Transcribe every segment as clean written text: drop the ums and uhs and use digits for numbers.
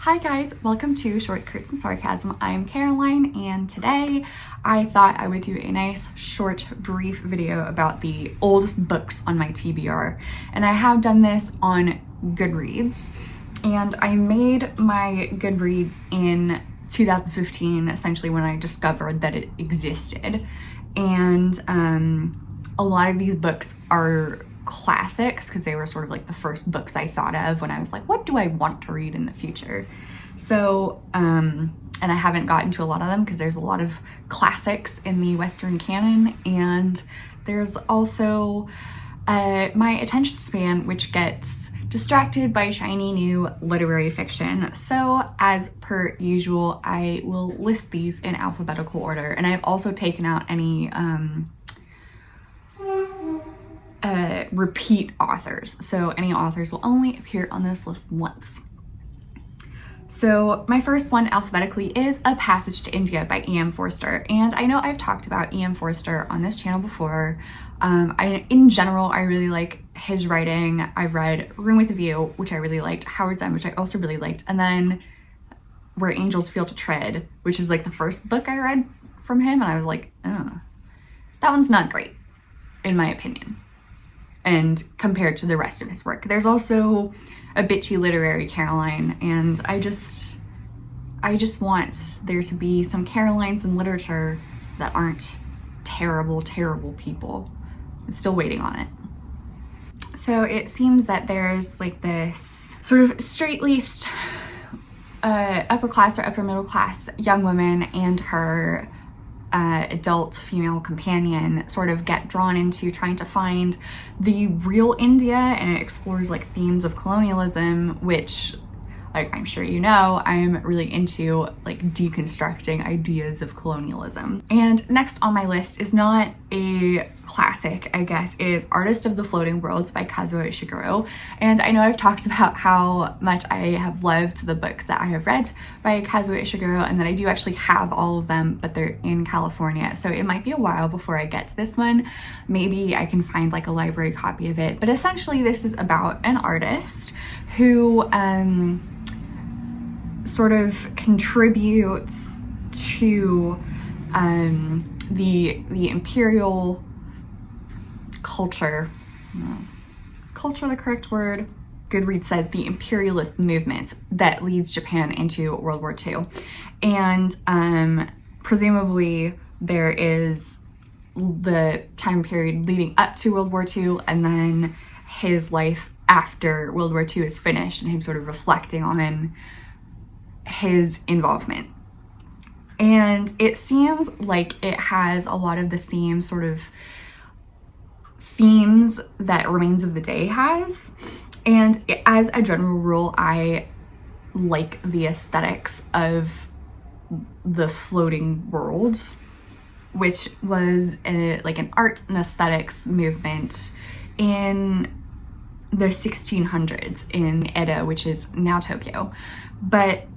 Hi guys, welcome to Shorts, Curts, and Sarcasm. I'm Caroline, and today I thought I would do a nice, short, brief video about the oldest books on my TBR. And I have done this on Goodreads, and I made my Goodreads in 2015, essentially when I discovered that it existed. And a lot of these books are classics because they were sort of like the first books I thought of when I was like, what do I want to read in the future? So, and I haven't gotten to a lot of them because there's a lot of classics in the Western canon, and there's also my attention span, which gets distracted by shiny new literary fiction. So as per usual, I will list these in alphabetical order, and I've also taken out any repeat authors. So any authors will only appear on this list once. So my first one alphabetically is A Passage to India by E.M. Forster. And I know I've talked about E.M. Forster on this channel before. In general, I really like his writing. I've read Room with a View, which I really liked, Howard's End, which I also really liked, and then Where Angels Feel to Tread, which is like the first book I read from him, and I was like, that one's not great, in my opinion. And compared to the rest of his work. There's also A Bitchy Literary Caroline, and I just want there to be some Carolines in literature that aren't terrible, terrible people. I'm still waiting on it. So it seems that there's like this sort of straight-laced upper class or upper middle class young woman and her adult female companion sort of get drawn into trying to find the real India, and it explores like themes of colonialism, which, like I'm sure you know, I'm really into like deconstructing ideas of colonialism. And next on my list is not a classic, I guess, is Artist of the Floating Worlds by Kazuo Ishiguro. And I know I've talked about how much I have loved the books that I have read by Kazuo Ishiguro, and that I do actually have all of them, but they're in California. So it might be a while before I get to this one. Maybe I can find like a library copy of it. But essentially this is about an artist who sort of contributes to the imperial culture. Is culture the correct word? Goodreads says the imperialist movement that leads Japan into World War II. And presumably there is the time period leading up to World War II, and then his life after World War II is finished, and him sort of reflecting on his involvement. And it seems like it has a lot of the same sort of themes that Remains of the Day has. And as a general rule, I like the aesthetics of the floating world, which was like an art and aesthetics movement in the 1600s in Edo, which is now Tokyo. But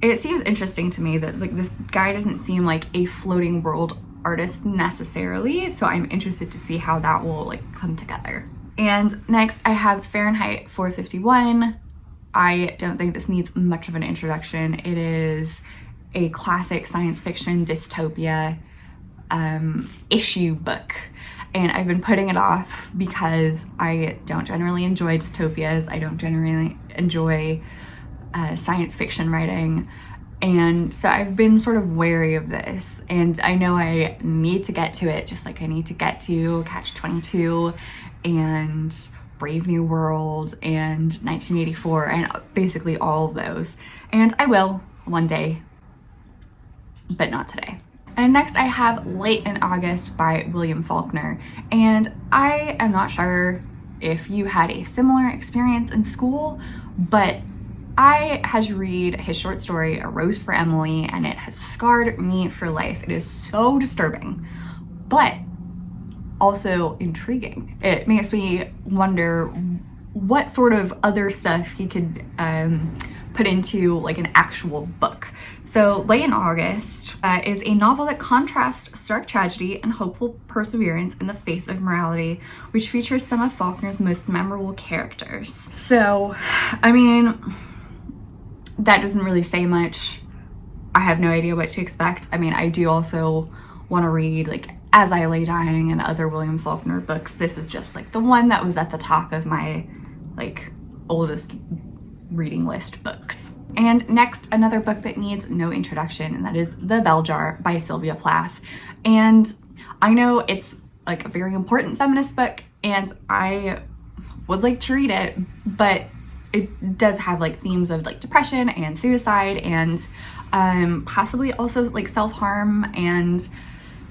it seems interesting to me that like this guy doesn't seem like a floating world artist necessarily, so I'm interested to see how that will like come together. And next I have Fahrenheit 451. I don't think this needs much of an introduction. It is a classic science fiction dystopia issue book, and I've been putting it off because I don't generally enjoy dystopias. I don't generally enjoy science fiction writing, and so I've been sort of wary of this, and I know I need to get to it, just like I need to get to Catch-22 and Brave New World and 1984 and basically all of those, and I will one day, but not today. And next I have Late in August by William Faulkner, and I am not sure if you had a similar experience in school, but I had to read his short story, A Rose for Emily, and it has scarred me for life. It is so disturbing, but also intriguing. It makes me wonder what sort of other stuff he could put into like an actual book. So Late in August is a novel that contrasts stark tragedy and hopeful perseverance in the face of morality, which features some of Faulkner's most memorable characters. So, I mean, that doesn't really say much. I have no idea what to expect. I mean, I do also want to read like As I Lay Dying and other William Faulkner books. This is just like the one that was at the top of my like oldest reading list books. And next, another book that needs no introduction, and that is The Bell Jar by Sylvia Plath. And I know it's like a very important feminist book, and I would like to read it, but it does have like themes of like depression and suicide and possibly also like self-harm, and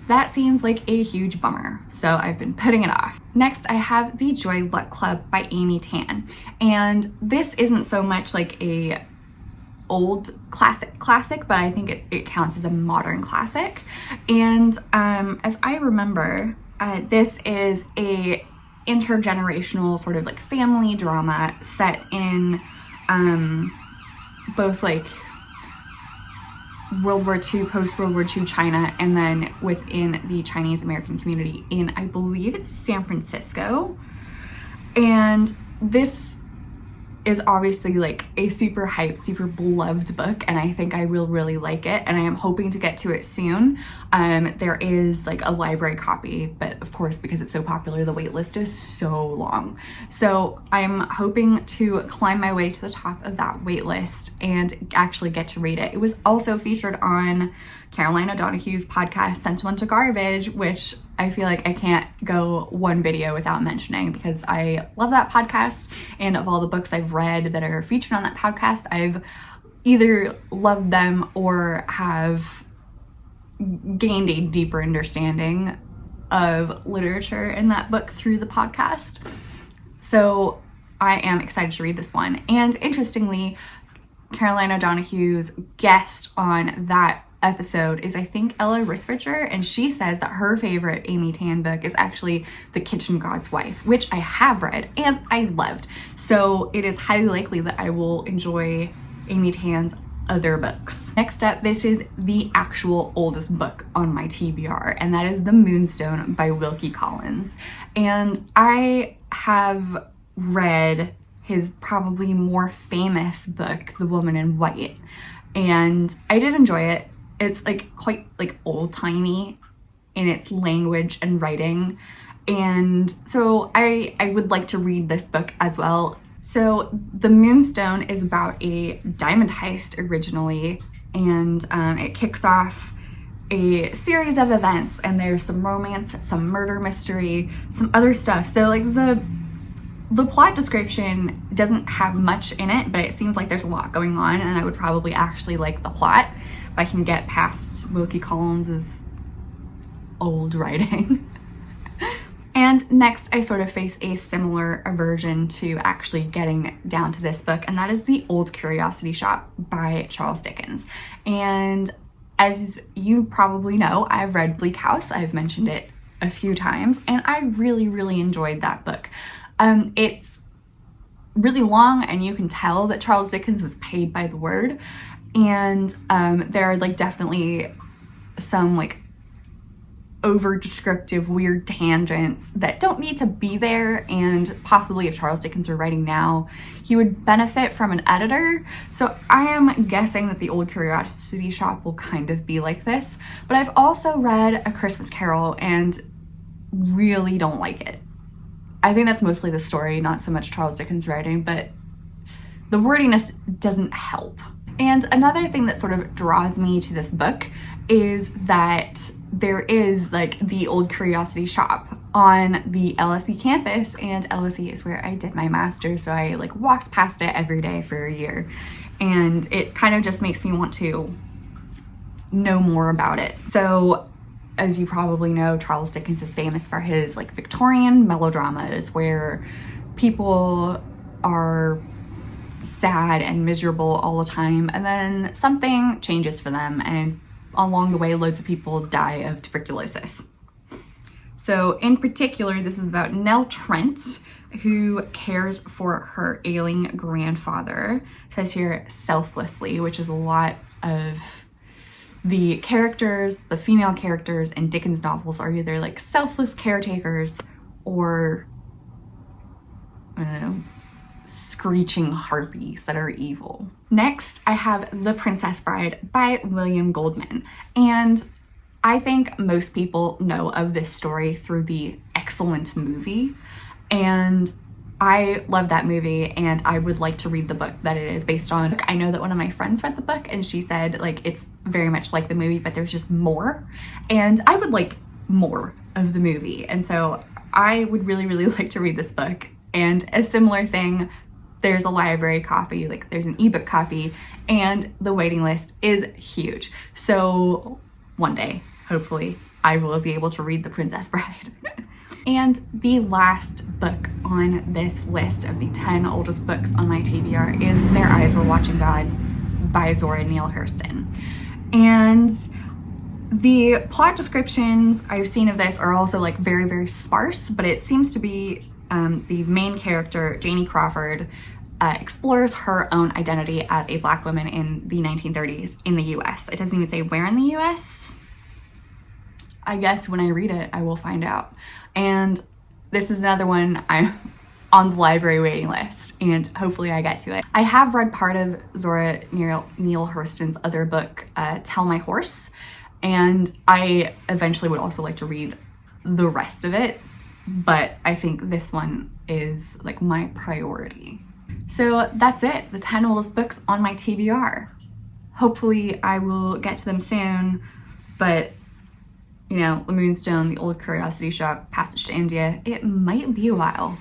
that seems like a huge bummer, so I've been putting it off. Next, I have The Joy Luck Club by Amy Tan, and this isn't so much like a old classic, but I think it counts as a modern classic. And as I remember, this is a intergenerational sort of like family drama set in both like World War II, post-World War II China, and then within the Chinese American community in, I believe it's San Francisco. And this is obviously like a super hyped, super beloved book, and I think I will really like it, and I am hoping to get to it soon. There is like a library copy, but of course, because it's so popular, the wait list is so long. So I'm hoping to climb my way to the top of that wait list and actually get to read it. It was also featured on Caroline O'Donoghue's podcast, Sent One to Garbage, which I feel like I can't go one video without mentioning because I love that podcast, and of all the books I've read that are featured on that podcast, I've either loved them or have gained a deeper understanding of literature in that book through the podcast. So I am excited to read this one. And interestingly, Caroline O'Donoghue's guest on that episode is, I think, Ella Risfricher, and she says that her favorite Amy Tan book is actually The Kitchen God's Wife, which I have read and I loved. So it is highly likely that I will enjoy Amy Tan's other books. Next up, this is the actual oldest book on my TBR, and that is The Moonstone by Wilkie Collins. And I have read his probably more famous book, The Woman in White, and I did enjoy it. It's like quite like old-timey in its language and writing, and so I would like to read this book as well. So The Moonstone is about a diamond heist originally, and it kicks off a series of events, and there's some romance, some murder mystery, some other stuff. So like the plot description doesn't have much in it, but it seems like there's a lot going on, and I would probably actually like the plot if I can get past Wilkie Collins's old writing. And next, I sort of face a similar aversion to actually getting down to this book, and that is The Old Curiosity Shop by Charles Dickens. And as you probably know, I've read Bleak House. I've mentioned it a few times, and I really, really enjoyed that book. It's really long, and you can tell that Charles Dickens was paid by the word, and there are like definitely some like over descriptive weird tangents that don't need to be there, and possibly if Charles Dickens were writing now, he would benefit from an editor. So I am guessing that The Old Curiosity Shop will kind of be like this. But I've also read A Christmas Carol and really don't like it. I think that's mostly the story, not so much Charles Dickens writing, but the wordiness doesn't help. And another thing that sort of draws me to this book is that there is like The Old Curiosity Shop on the LSE campus, and LSE is where I did my master's, so I like walked past it every day for a year, and it kind of just makes me want to know more about it. So as you probably know, Charles Dickens is famous for his like Victorian melodramas where people are sad and miserable all the time, and then something changes for them, and along the way loads of people die of tuberculosis. So in particular, this is about Nell Trent, who cares for her ailing grandfather. It says here selflessly, which is a lot of the characters, the female characters in Dickens novels are either like selfless caretakers or, I don't know, screeching harpies that are evil. Next, I have The Princess Bride by William Goldman. And I think most people know of this story through the excellent movie. And I love that movie, and I would like to read the book that it is based on. I know that one of my friends read the book and she said like it's very much like the movie, but there's just more. And I would like more of the movie. And so I would really, really like to read this book. And a similar thing, there's a library copy, like there's an ebook copy, and the waiting list is huge. So one day, hopefully, I will be able to read The Princess Bride. And the last book on this list of the 10 oldest books on my TBR is Their Eyes Were Watching God by Zora Neale Hurston. And the plot descriptions I've seen of this are also like very, very sparse, but it seems to be the main character, Janie Crawford, explores her own identity as a Black woman in the 1930s in the US. It doesn't even say where in the US. I guess when I read it, I will find out. And this is another one I'm on the library waiting list, and hopefully I get to it. I have read part of Zora Neale Hurston's other book, Tell My Horse, and I eventually would also like to read the rest of it, but I think this one is like my priority. So that's it, the 10 oldest books on my TBR. Hopefully I will get to them soon, but you know, the Moonstone, the Old Curiosity Shop, Passage to India, it might be a while.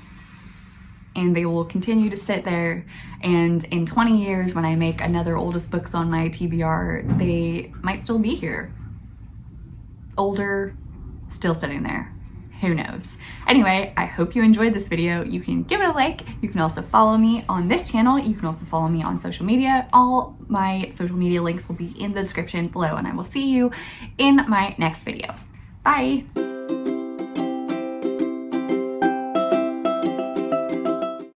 And they will continue to sit there, and in 20 years when I make another oldest books on my TBR, they might still be here. Older, still sitting there. Who knows? Anyway, I hope you enjoyed this video. You can give it a like. You can also follow me on this channel. You can also follow me on social media. All my social media links will be in the description below, and I will see you in my next video. Bye.